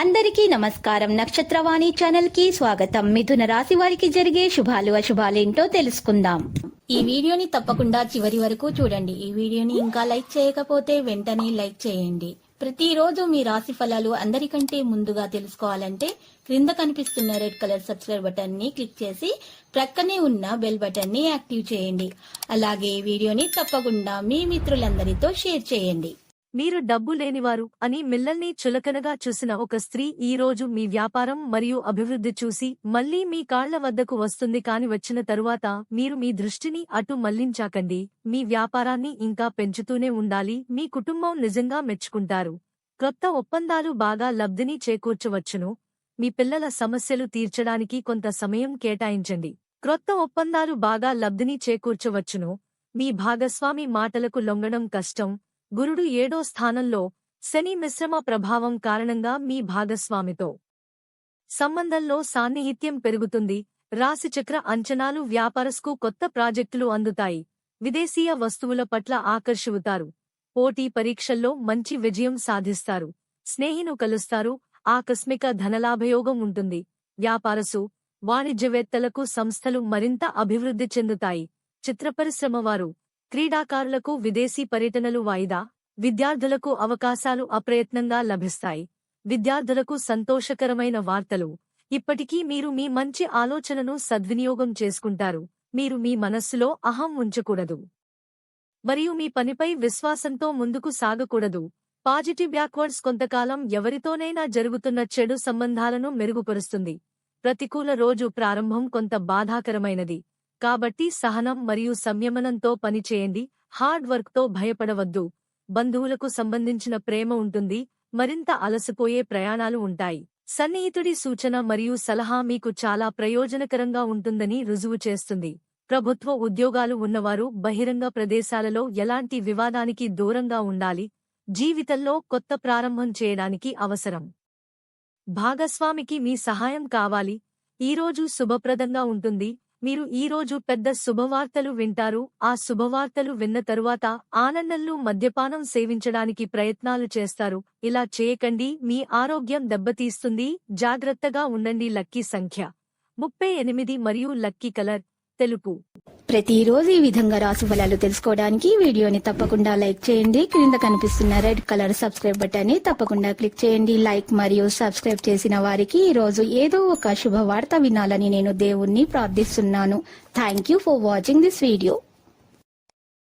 అందరికీ నమస్కారం. నక్షత్రవాణి ఛానల్ కి స్వాగతం. మిథున రాశి వారికి జరిగే శుభాలు అశుభాలేంటో తెలుసుకుందాం. ఈ వీడియోని తప్పకుండా చివరి వరకు చూడండి. ఈ వీడియోని ఇంకా లైక్ చేయకపోతే వెంటనే లైక్ చేయండి. ప్రతిరోజు మీ రాశి ఫలాలు అందరికంటే ముందుగా తెలుసుకోవాలంటే క్రింద కనిపిస్తున్న రెడ్ కలర్ సబ్స్క్రైబ్ బటన్ ని క్లిక్ చేసి ప్రక్కనే ఉన్న బెల్ బటన్ ని యాక్టివ్ చేయండి. అలాగే ఈ వీడియోని తప్పకుండా మీ మిత్రులందరితో షేర్ చేయండి. మీరు డబ్బు లేనివారు అని మిమ్మల్ని చులకనగా చూసిన ఒక స్త్రీ ఈ రోజు మీ వ్యాపారం మరియు అభివృద్ధి చూసి మళ్లీ మీ కాళ్ల వద్దకు వస్తుంది. కాని వచ్చిన తరువాత మీరు మీ దృష్టిని అటు మళ్లించాకండి. మీ వ్యాపారాన్ని ఇంకా పెంచుతూనే ఉండాలి. మీ కుటుంబం నిజంగా మెచ్చుకుంటారు. క్రొత్త ఒప్పందాలు బాగా లబ్ధిని చేకూర్చవచ్చును. మీ పిల్లల సమస్యలు తీర్చడానికి కొంత సమయం కేటాయించండి. క్రొత్త ఒప్పందాలు బాగా లబ్ధిని చేకూర్చవచ్చును. మీ భాగస్వామి మాటలకు లొంగడం కష్టం. గురుడు 7వ స్థానంలో, శని మిశ్రమ ప్రభావం కారణంగా మీ భాగస్వామితో సంబంధంలో సాన్నిహిత్యం పెరుగుతుంది. రాశిచక్ర అంచనాలు వ్యాపారస్కు కొత్త ప్రాజెక్టులు అందుతాయి. విదేశీయ వస్తువుల పట్ల ఆకర్షివుతారు. పోటీ పరీక్షల్లో మంచి విజయం సాధిస్తారు. స్నేహిను కలుస్తారు. ఆకస్మిక ధనలాభయోగం ఉంటుంది. వ్యాపారసు, వాణిజ్యవేత్తలకు సంస్థలు మరింత అభివృద్ధి చెందుతాయి. చిత్రపరిశ్రమవారు, క్రీడాకారులకు విదేశీ పర్యటనలు వాయిదా. విద్యార్థులకు అవకాశాలు అప్రయత్నంగా లభిస్తాయి. విద్యార్థులకు సంతోషకరమైన వార్తలు. ఇప్పటికీ మీరు మీ మంచి ఆలోచనను సద్వినియోగం చేసుకుంటారు. మీరు మీ మనస్సులో అహం ఉంచకూడదు మరియు మీ పనిపై విశ్వాసంతో ముందుకు సాగకూడదు. పాజిటివ్ బ్యాక్వర్డ్స్ కొంతకాలం ఎవరితోనైనా జరుగుతున్న చెడు సంబంధాలను మెరుగుపరుస్తుంది. ప్రతికూల రోజు ప్రారంభం కొంత బాధాకరమైనది. కాబట్టి సహనం మరియు సంయమనంతో పనిచేయండి. హార్డ్ వర్క్తో భయపడవద్దు. బంధువులకు సంబంధించిన ప్రేమ ఉంటుంది. మరింత అలసిపోయే ప్రయాణాలు ఉంటాయి. సన్నిహితుడి సూచన మరియు సలహా మీకు చాలా ప్రయోజనకరంగా ఉంటుందని రుజువు చేస్తుంది. ప్రభుత్వ ఉద్యోగాలు ఉన్నవారు బహిరంగ ప్రదేశాలలో ఎలాంటి వివాదానికి దూరంగా ఉండాలి. జీవితంలో కొత్త ప్రారంభం చేయడానికి అవసరం. భాగస్వామికి మీ సహాయం కావాలి. ఈరోజు శుభప్రదంగా ఉంటుంది. మీరు ఈరోజు పెద్ద శుభవార్తలు వింటారు. ఆ శుభవార్తలు విన్న తరువాత ఆనందంలో మద్యపానం సేవించడానికి ప్రయత్నాలు చేస్తారు. ఇలా చేయకండి. మీ ఆరోగ్యం దెబ్బతీస్తుంది. జాగ్రత్తగా ఉండండి. లక్కీ సంఖ్య 38 మరియు లక్కీ కలర్ తెలుపు. ప్రతిరోజు ఈ విధంగా రాశి ఫలాలు తెలుసుకోవడానికి వీడియోని తప్పకుండా లైక్ చేయండి. క్రింద కనిపిస్తున్న రెడ్ కలర్ సబ్స్క్రైబ్ బటన్ ని తప్పకుండా క్లిక్ చేయండి. లైక్ మరియు సబ్స్క్రైబ్ చేసిన వారికి ఈ రోజు ఏదో ఒక శుభవార్త వినాలని నేను దేవుణ్ణి ప్రార్థిస్తున్నాను. Thank you for watching this video.